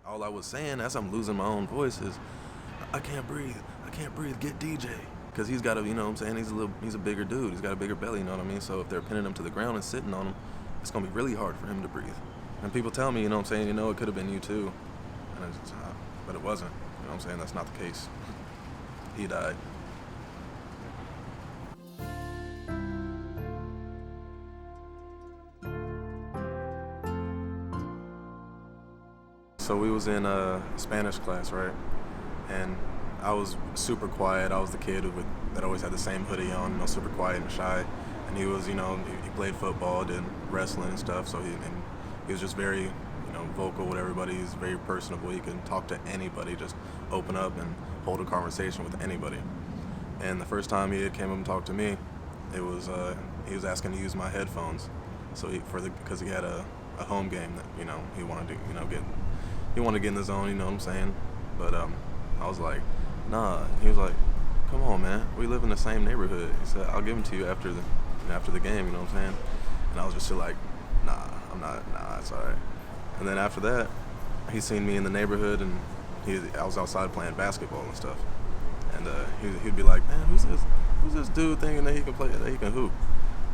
All I was saying as I'm losing my own voice is, I can't breathe. I can't breathe. Get DJ. Because he's got a, you know what I'm saying, he's a bigger dude. He's got a bigger belly, you know what I mean? So if they're pinning him to the ground and sitting on him, it's going to be really hard for him to breathe. And people tell me, you know what I'm saying, it could have been you too. But it wasn't. You know what I'm saying? That's not the case. He died. So we was in a Spanish class, right? And I was super quiet. I was the kid that always had the same hoodie on, super quiet and shy. And he was, he played football, did wrestling and stuff. So he was just very, vocal with everybody. He's very personable. He can talk to anybody, just open up and hold a conversation with anybody. And the first time he came up and talked to me, it was he was asking to use my headphones. So because he had a home game that he wanted to he wanted to get in the zone. You know what I'm saying? But I was like, nah. He was like, come on, man. We live in the same neighborhood. He said, I'll give them to you after the game. You know what I'm saying? And I was just still like, nah, I'm not. Nah, it's all right. And then after that, he seen me in the neighborhood, and I was outside playing basketball and stuff. And he'd be like, man, who's this dude thinking that he can play, that he can hoop?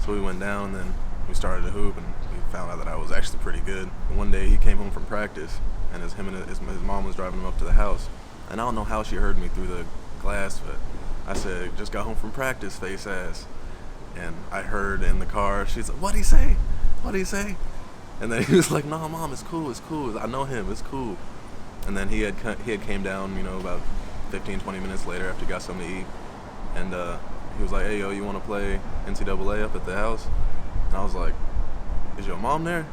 So we went down, and then we started to hoop, and we found out that I was actually pretty good. And one day he came home from practice, and his mom was driving him up to the house. And I don't know how she heard me through the glass, but I said, just got home from practice, face ass. And I heard in the car, she's like, what'd he say? What'd he say? And then he was like, no, Mom, it's cool. I know him, it's cool. And then he had came down, about 15, 20 minutes later after he got something to eat. And he was like, hey, yo, you want to play NCAA up at the house? And I was like, is your mom there?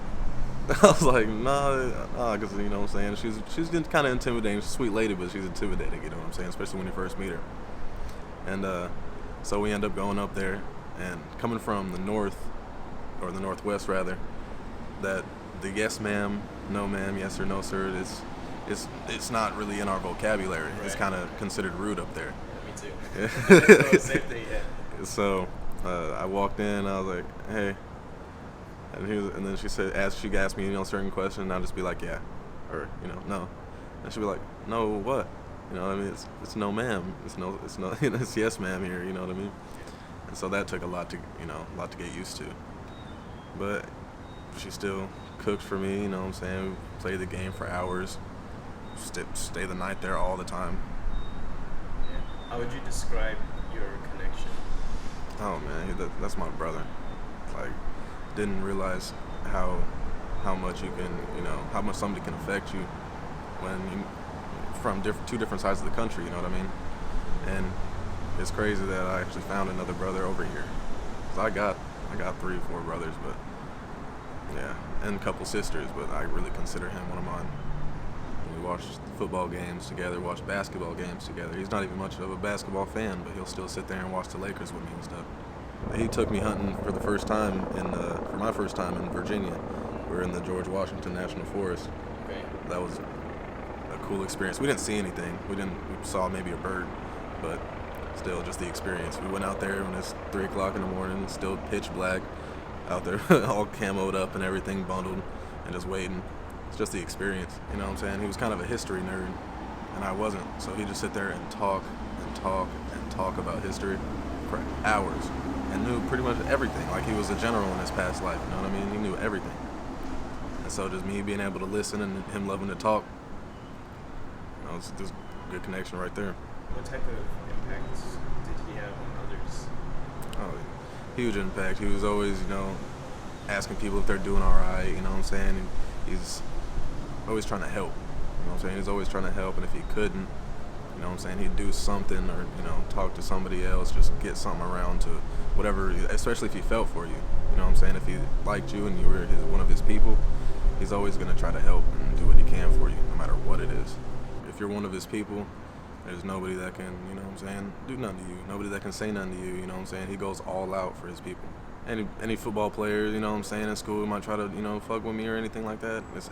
I was like, nah, because, you know what I'm saying? She's kind of intimidating. She's a sweet lady, but she's intimidating, you know what I'm saying? Especially when you first meet her. And so we end up going up there, and coming from the north, or the northwest rather, that the yes ma'am, no ma'am, yes or no sir, it's not really in our vocabulary. Right. It's kind of considered rude up there. Yeah, me too. Same thing, yeah. So I walked in, I was like, hey. And then she asked me, certain question, and I'll just be like, yeah, or, no. And she'd be like, no, what? You know what I mean? It's no ma'am. It's no, it's yes ma'am here, you know what I mean? And so that took a lot to get used to. But she still cooked for me, you know what I'm saying? We played the game for hours, stay the night there all the time. Yeah. How would you describe your connection? Oh man, that's my brother. Like, didn't realize how much you can, how much somebody can affect you when you from two different sides of the country, you know what I mean? And it's crazy that I actually found another brother over here. 'Cause I got 3 or 4 brothers, but yeah, and a couple sisters, but I really consider him one of mine. We watched football games together, watched basketball games together. He's not even much of a basketball fan, but he'll still sit there and watch the Lakers with me and stuff. He took me hunting for the first time for my first time in Virginia. We were in the George Washington National Forest. Okay. That was a cool experience. We didn't see anything. We saw maybe a bird, but still just the experience. We went out there when it's 3 o'clock in the morning, still pitch black, out there all camoed up and everything bundled and just waiting. It's just the experience, you know what I'm saying? He was kind of a history nerd, and I wasn't. So he'd just sit there and talk about history for hours and knew pretty much everything. Like he was a general in his past life, you know what I mean? He knew everything. And so just me being able to listen and him loving to talk, it's just a good connection right there. What type of impact did he have on others? Oh, huge impact. He was always, asking people if they're doing all right, you know what I'm saying? And he's always trying to help, you know what I'm saying? He's always trying to help, and if he couldn't, you know what I'm saying, he'd do something or, talk to somebody else, just get something around to whatever, especially if he felt for you, you know what I'm saying? If he liked you and you were one of his people, he's always going to try to help and do what he can for you, no matter what it is. If you're one of his people, there's nobody that can, you know what I'm saying, do nothing to you. Nobody that can say nothing to you, you know what I'm saying? He goes all out for his people. Any football player, you know what I'm saying, in school might try to, fuck with me or anything like that. It's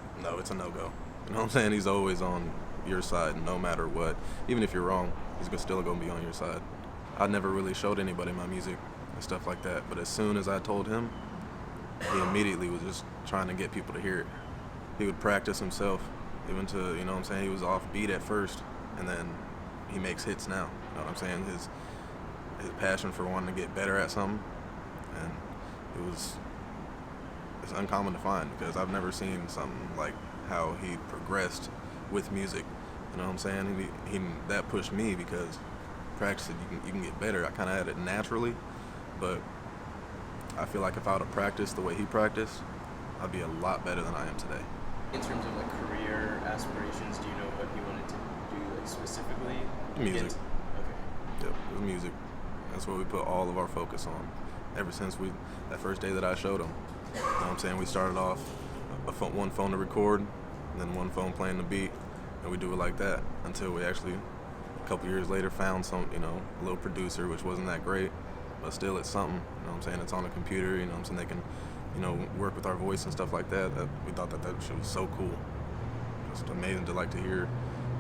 a no-go. You know what I'm saying? He's always on your side no matter what. Even if you're wrong, he's still going to be on your side. I never really showed anybody my music and stuff like that, but as soon as I told him, he immediately was just trying to get people to hear it. He would practice himself even to, you know what I'm saying, he was off beat at first, and then he makes hits now. You know what I'm saying? His passion for wanting to get better at something, and it's uncommon to find, because I've never seen something like how he progressed with music. You know what I'm saying? He that pushed me, because practice it, you can get better. I kind of had it naturally, but I feel like if I would have practiced the way he practiced, I'd be a lot better than I am today. In terms of like career aspirations, do you know what he wanted to do like specifically? Music. Okay. Yep, it was music. That's what we put all of our focus on. Ever since that first day that I showed him. You know what I'm saying? We started off one phone to record, and then one phone playing the beat, and we do it like that until we actually, a couple years later, found a little producer, which wasn't that great, but still it's something. You know what I'm saying? It's on a computer, you know what I'm saying? They can, work with our voice and stuff like that. We thought that shit was so cool. It's amazing to hear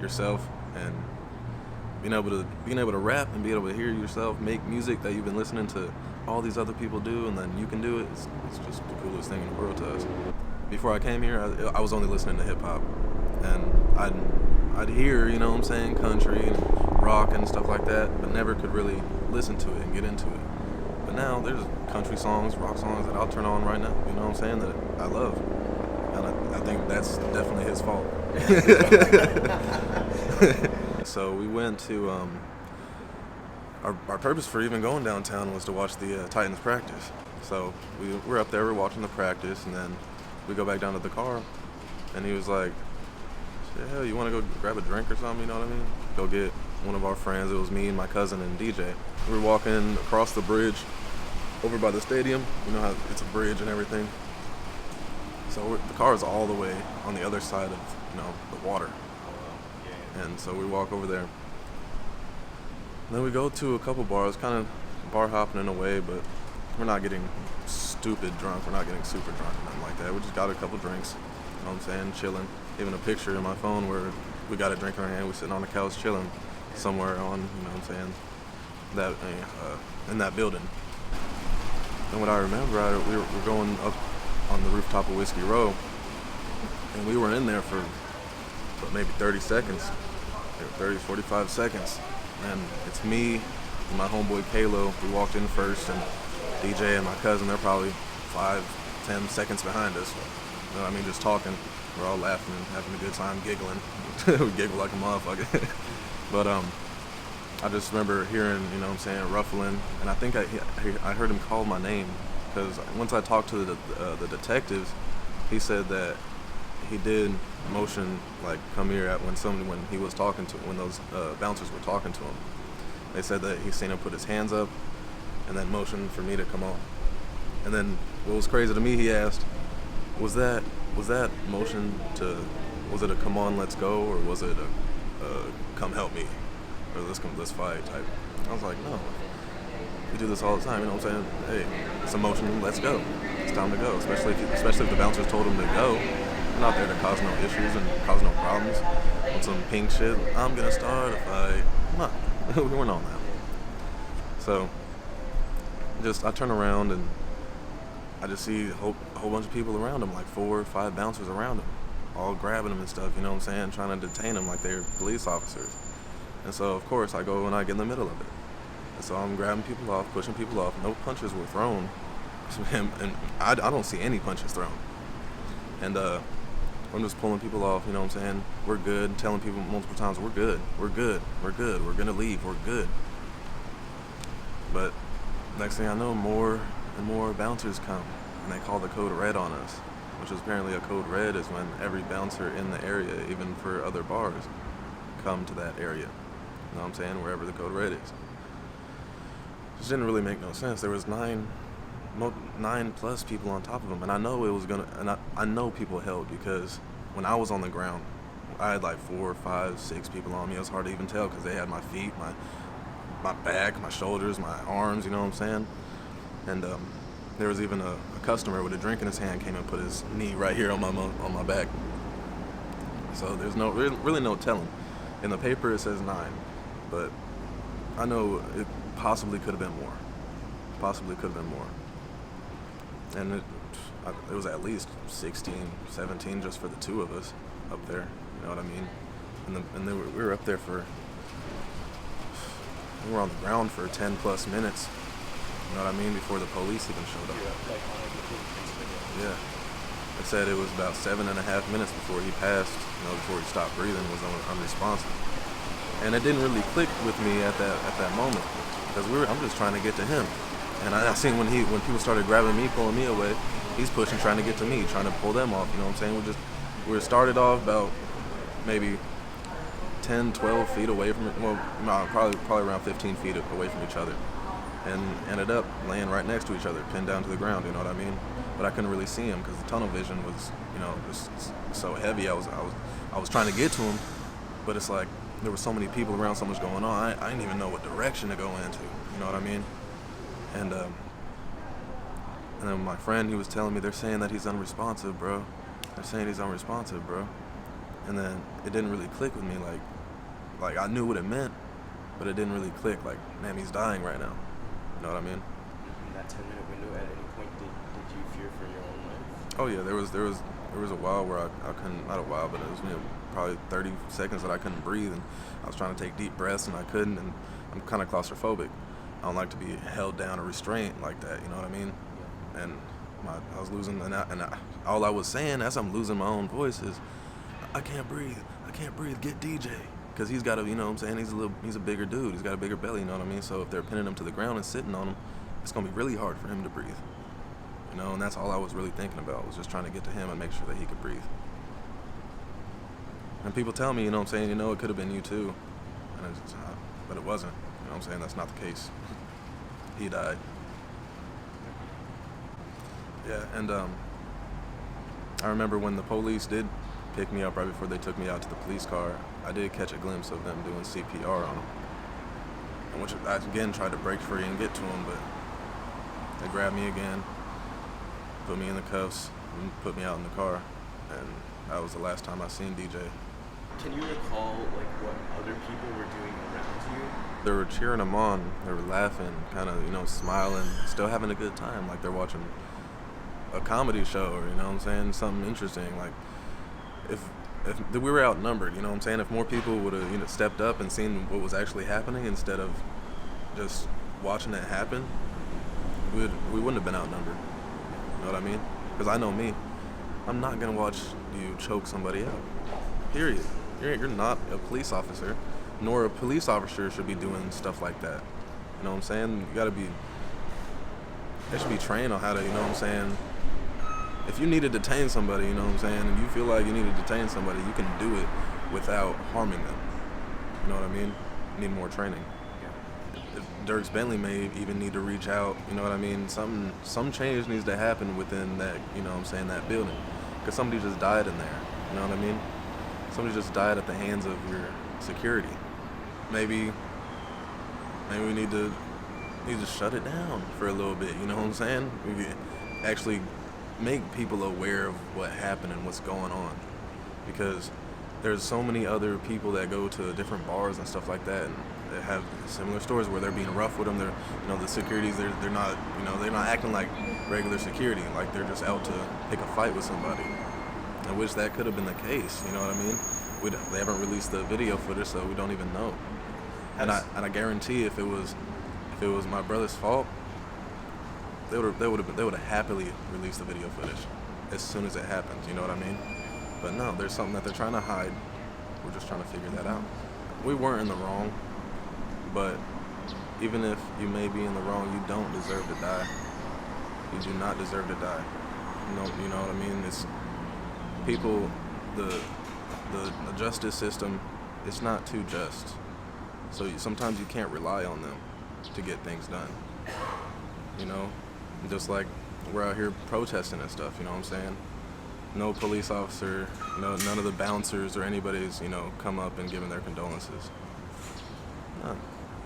yourself, and being able to rap and be able to hear yourself make music that you've been listening to all these other people do, and then you can do it. It's just the coolest thing in the world to us. Before I came here, I was only listening to hip hop, and I'd hear, you know what I'm saying, country and rock and stuff like that, but never could really listen to it and get into it. But now there's country songs, rock songs that I'll turn on right now, you know what I'm saying, that I love. And I think that's definitely his fault. So we went to, our purpose for even going downtown was to watch the Titans practice. So we're up there, we're watching the practice, and then we go back down to the car, and he was like, hell, you want to go grab a drink or something, you know what I mean? Go get one of our friends. It was me and my cousin and DJ. We were walking across the bridge over by the stadium. You know how it's a bridge and everything. So the car is all the way on the other side of, the water. And so we walk over there. And then we go to a couple bars, kind of bar hopping in a way, but we're not getting stupid drunk. We're not getting super drunk or nothing like that. We just got a couple drinks, you know what I'm saying, chilling. Even a picture in my phone where we got a drink in our hand, we're sitting on the couch chilling somewhere on, you know what I'm saying, that in that building. And what I remember, we were going up on the rooftop of Whiskey Row, and we were in there for maybe 30 seconds, 30, 45 seconds. And it's me and my homeboy Kalo. We walked in first, and DJ and my cousin, they're probably 5-10 seconds behind us. You know what I mean, just talking. We're all laughing and having a good time, giggling. We giggle like a motherfucker. But I just remember hearing, you know what I'm saying, ruffling, and I think I heard him call my name, because once I talked to the detectives, he said that he did motion, like, come here when he was talking to, when those bouncers were talking to him. They said that he seen him put his hands up and then motion for me to come on. And then what was crazy to me, he asked, was that motion was it a come on, let's go, or was it a come help me, or let's fight type? I was like, no, we do this all the time, you know what I'm saying? Hey, it's a motion, let's go. It's time to go, especially if the bouncers told him to go. We're not there to cause no issues and cause no problems. On some pink shit, I'm gonna start a fight. No, we weren't on that. So, I turn around and I just see a whole bunch of people around him, like 4 or 5 bouncers around him, all grabbing him and stuff, you know what I'm saying, trying to detain him like they're police officers. And so, of course, I go and I get in the middle of it. And so I'm grabbing people off, pushing people off. No punches were thrown. And I don't see any punches thrown. And I'm just pulling people off, you know what I'm saying? We're good, telling people multiple times, we're good, we're gonna leave, we're good. But next thing I know, more and more bouncers come, and they call the code red on us, which is apparently a code red is when every bouncer in the area, even for other bars, come to that area. You know what I'm saying? Wherever the code red is. This didn't really make no sense. There was 9 plus people on top of him, and I know it was gonna, and I know people held, because when I was on the ground, I had like 4, 5, 6 people on me. It was hard to even tell because they had my feet, my back, my shoulders, my arms, you know what I'm saying? And there was even a customer with a drink in his hand came and put his knee right here on my back. So there's really no telling. In the paper it says 9, but I know it possibly could have been more. And it was at least 16, 17 just for the 2 of us up there. You know what I mean? And we were up there we were on the ground for 10 plus minutes. You know what I mean? Before the police even showed up. Yeah. They said it was about 7.5 minutes before he passed, before he stopped breathing, was unresponsive. And it didn't really click with me at that moment, because I'm just trying to get to him. And I seen when people started grabbing me, pulling me away, he's pushing, trying to get to me, trying to pull them off. You know what I'm saying? We started off about maybe 10, 12 feet away from it. Well, no, probably around 15 feet away from each other, and ended up laying right next to each other, pinned down to the ground. You know what I mean? But I couldn't really see him because the tunnel vision was, just so heavy. I was trying to get to him, but it's like there were so many people around, so much going on. I didn't even know what direction to go into. You know what I mean? And then my friend, he was telling me, they're saying that he's unresponsive, bro. They're saying he's unresponsive, bro. And then it didn't really click with me. Like I knew what it meant, but it didn't really click. Like, man, he's dying right now. You know what I mean? In that 10-minute window, at any point, did you fear for your own life? Oh yeah, there was a while where I couldn't, not a while, but it was probably 30 seconds that I couldn't breathe, and I was trying to take deep breaths and I couldn't, and I'm kind of claustrophobic. I don't like to be held down or restrained like that, you know what I mean? And I was losing, and all I was saying as I'm losing my own voice is, I can't breathe, get DJ. Because he's got a, you know what I'm saying, he's a bigger dude, he's got a bigger belly, you know what I mean? So if they're pinning him to the ground and sitting on him, it's going to be really hard for him to breathe. And that's all I was really thinking about, was just trying to get to him and make sure that he could breathe. And people tell me, you know what I'm saying, it could have been you too. But it wasn't, you know what I'm saying, that's not the case. He died. Yeah, and I remember when the police did pick me up right before they took me out to the police car, I did catch a glimpse of them doing CPR on him. And which I again tried to break free and get to him, but they grabbed me again, put me in the cuffs, and put me out in the car, and that was the last time I seen DJ. Can you recall what other people were doing around you? They were cheering him on, they were laughing, kind of, smiling, still having a good time, like they're watching a comedy show, or, you know what I'm saying, something interesting. Like, if we were outnumbered, you know what I'm saying, if more people would have, stepped up and seen what was actually happening instead of just watching it happen, we wouldn't have been outnumbered. You know what I mean? Because I know me. I'm not going to watch you choke somebody out. Period. You're not a police officer, nor a police officer should be doing stuff like that. You know what I'm saying? They should be trained on how to, you know what I'm saying? If you need to detain somebody, you know what I'm saying, and you feel like you need to detain somebody, you can do it without harming them. You know what I mean? You need more training. If Dierks Bentley may even need to reach out, you know what I mean? Some change needs to happen within that, you know what I'm saying, that building. Because somebody just died in there, you know what I mean? Somebody just died at the hands of your security. Maybe we need to shut it down for a little bit, you know what I'm saying? Maybe actually make people aware of what happened and what's going on, because there's so many other people that go to different bars and stuff like that, and they have similar stories where they're being rough with them. They're, the securities, they're not, they're not acting like regular security, like they're just out to pick a fight with somebody. I wish that could have been the case, you know what I mean? They haven't released the video footage, so we don't even know. And I guarantee if it was my brother's fault, they would have happily released the video footage as soon as it happened. You know what I mean? But no, there's something that they're trying to hide. We're just trying to figure that out. We weren't in the wrong, but even if you may be in the wrong, you don't deserve to die. You do not deserve to die. You know what I mean? It's people. The justice system, it's not too just. So sometimes you can't rely on them to get things done. Just like we're out here protesting and stuff, you know what I'm saying? No police officer, none of the bouncers or anybody's, come up and given their condolences. None,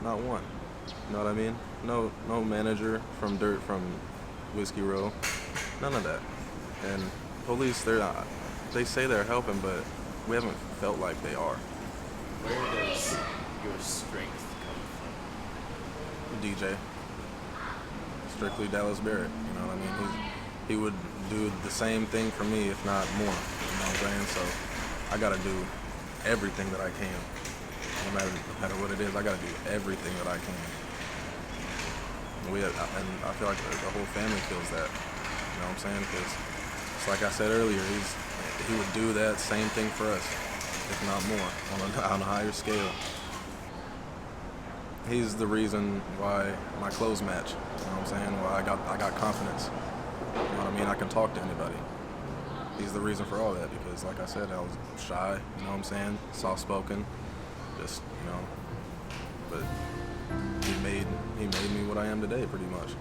not one. You know what I mean? No manager from Whiskey Row, none of that. And police, they say they're helping, but we haven't felt like they are. Where does your strength come from? DJ. Strictly Dallas Barrett, you know what I mean? He would do the same thing for me, if not more, you know what I'm saying? So I gotta do everything that I can. No matter what it is, I got to do everything that I can. And I feel like the whole family feels that. You know what I'm saying? Because it's like I said earlier, he would do that same thing for us, if not more, on a higher scale. He's the reason why my clothes match. You know what I'm saying? Why I got confidence. You know what I mean? I can talk to anybody. He's the reason for all that because, like I said, I was shy. You know what I'm saying? Soft-spoken. Just, you know. But he made me what I am today, pretty much.